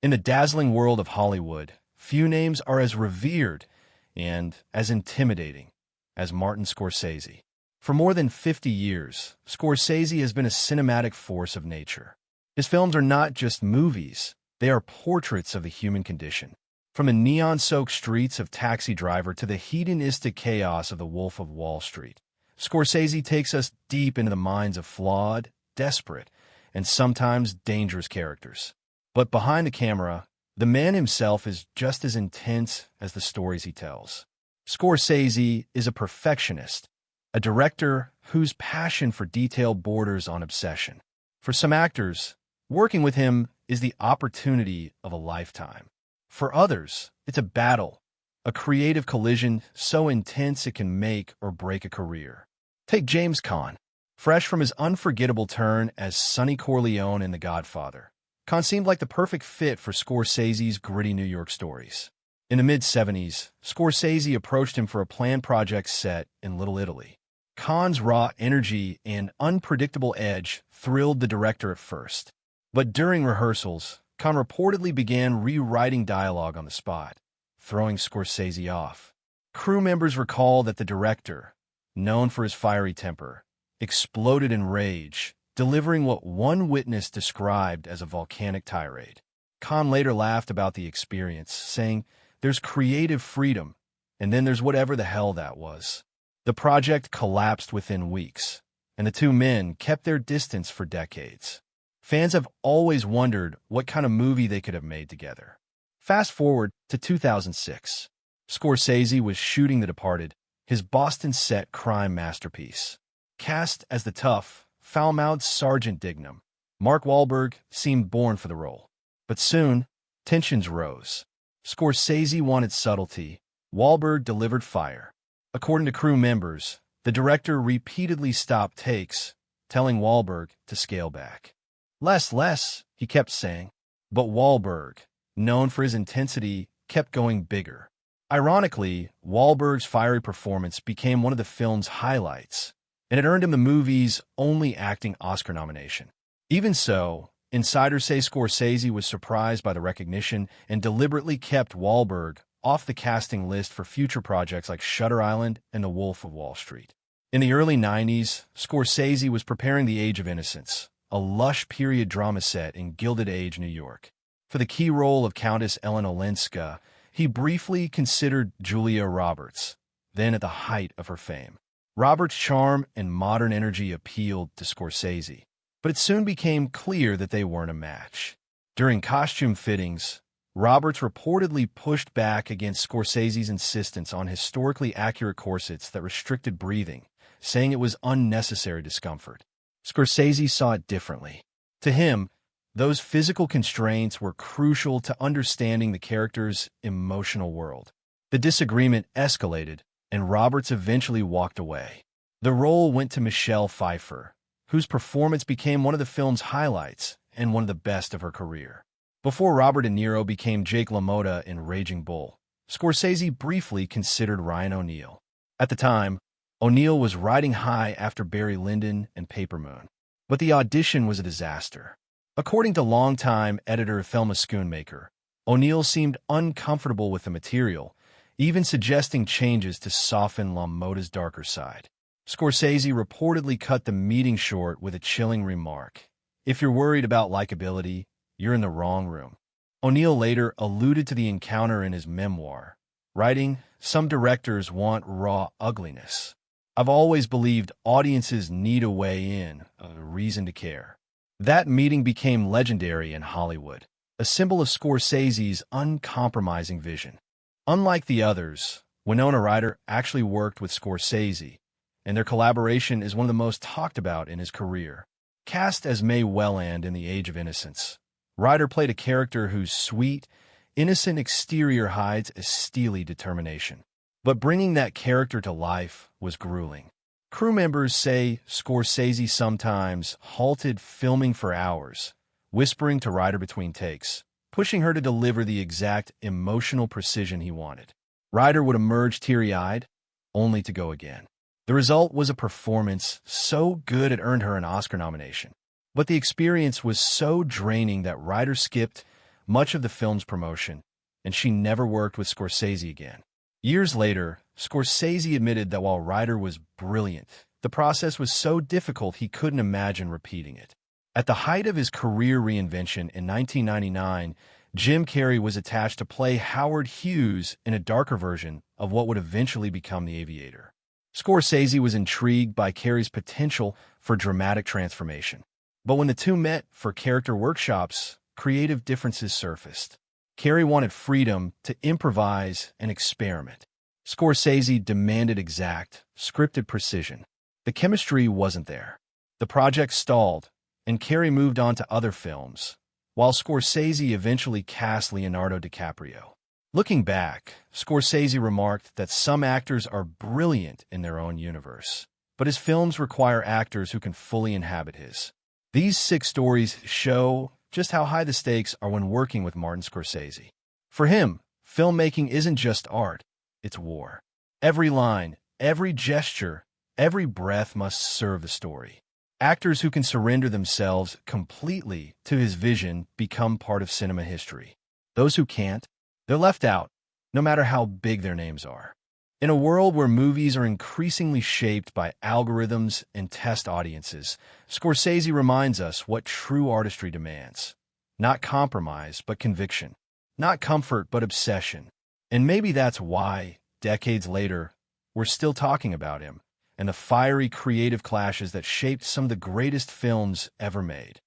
In the dazzling world of Hollywood, few names are as revered and as intimidating as Martin Scorsese. For more than 50 years, Scorsese has been a cinematic force of nature. His films are not just movies, they are portraits of the human condition. From the neon-soaked streets of Taxi Driver to the hedonistic chaos of The Wolf of Wall Street, Scorsese takes us deep into the minds of flawed, desperate, and sometimes dangerous characters. But behind the camera, the man himself is just as intense as the stories he tells. Scorsese is a perfectionist, a director whose passion for detail borders on obsession. For some actors, working with him is the opportunity of a lifetime. For others, it's a battle, a creative collision so intense it can make or break a career. Take James Caan. Fresh from his unforgettable turn as Sonny Corleone in The Godfather, Caan seemed like the perfect fit for Scorsese's gritty New York stories. In the mid-70s, Scorsese approached him for a planned project set in Little Italy. Caan's raw energy and unpredictable edge thrilled the director at first. But during rehearsals, Caan reportedly began rewriting dialogue on the spot, throwing Scorsese off. Crew members recall that the director, known for his fiery temper, exploded in rage, delivering what one witness described as a volcanic tirade. Caan later laughed about the experience, saying, "There's creative freedom, and then there's whatever the hell that was." The project collapsed within weeks, and the two men kept their distance for decades. Fans have always wondered what kind of movie they could have made together. Fast forward to 2006. Scorsese was shooting The Departed, his Boston-set crime masterpiece. Cast as the tough, foul-mouthed Sergeant Dignam, Mark Wahlberg seemed born for the role. But soon, tensions rose. Scorsese wanted subtlety, Wahlberg delivered fire. According to crew members, the director repeatedly stopped takes, telling Wahlberg to scale back. Less, he kept saying. But Wahlberg, known for his intensity, kept going bigger. Ironically, Wahlberg's fiery performance became one of the film's highlights, and it earned him the movie's only acting Oscar nomination. Even so, insiders say Scorsese was surprised by the recognition and deliberately kept Wahlberg off the casting list for future projects like Shutter Island and The Wolf of Wall Street. In the early 90s, Scorsese was preparing The Age of Innocence, a lush period drama set in Gilded Age, New York. For the key role of Countess Ellen Olenska, he briefly considered Julia Roberts, then at the height of her fame. Roberts' charm and modern energy appealed to Scorsese, but it soon became clear that they weren't a match. During costume fittings, Roberts reportedly pushed back against Scorsese's insistence on historically accurate corsets that restricted breathing, saying it was unnecessary discomfort. Scorsese saw it differently. To him, those physical constraints were crucial to understanding the character's emotional world. The disagreement escalated, and Roberts eventually walked away. The role went to Michelle Pfeiffer, whose performance became one of the film's highlights and one of the best of her career. Before Robert De Niro became Jake LaMotta in Raging Bull, Scorsese briefly considered Ryan O'Neal. At the time, O'Neal was riding high after Barry Lyndon and Paper Moon, but the audition was a disaster. According to longtime editor Thelma Schoonmaker, O'Neal seemed uncomfortable with the material, even suggesting changes to soften LaMotta's darker side. Scorsese reportedly cut the meeting short with a chilling remark: "If you're worried about likability, you're in the wrong room." O'Neal later alluded to the encounter in his memoir, writing, "Some directors want raw ugliness. I've always believed audiences need a way in, a reason to care." That meeting became legendary in Hollywood, a symbol of Scorsese's uncompromising vision. Unlike the others, Winona Ryder actually worked with Scorsese, and their collaboration is one of the most talked about in his career. Cast as Mae Welland in The Age of Innocence, Ryder played a character whose sweet, innocent exterior hides a steely determination. But bringing that character to life was grueling. Crew members say Scorsese sometimes halted filming for hours, whispering to Ryder between takes, pushing her to deliver the exact emotional precision he wanted. Ryder would emerge teary-eyed, only to go again. The result was a performance so good it earned her an Oscar nomination. But the experience was so draining that Ryder skipped much of the film's promotion, and she never worked with Scorsese again. Years later, Scorsese admitted that while Ryder was brilliant, the process was so difficult he couldn't imagine repeating it. At the height of his career reinvention in 1999, Jim Carrey was attached to play Howard Hughes in a darker version of what would eventually become The Aviator. Scorsese was intrigued by Carrey's potential for dramatic transformation. But when the two met for character workshops, creative differences surfaced. Carrey wanted freedom to improvise and experiment. Scorsese demanded exact, scripted precision. The chemistry wasn't there. The project stalled, and Carrey moved on to other films, while Scorsese eventually cast Leonardo DiCaprio. Looking back, Scorsese remarked that some actors are brilliant in their own universe, but his films require actors who can fully inhabit his. These 6 stories show just how high the stakes are when working with Martin Scorsese. For him, filmmaking isn't just art, it's war. Every line, every gesture, every breath must serve the story. Actors who can surrender themselves completely to his vision become part of cinema history. Those who can't, they're left out, no matter how big their names are. In a world where movies are increasingly shaped by algorithms and test audiences, Scorsese reminds us what true artistry demands. Not compromise, but conviction. Not comfort, but obsession. And maybe that's why, decades later, we're still talking about him and the fiery creative clashes that shaped some of the greatest films ever made.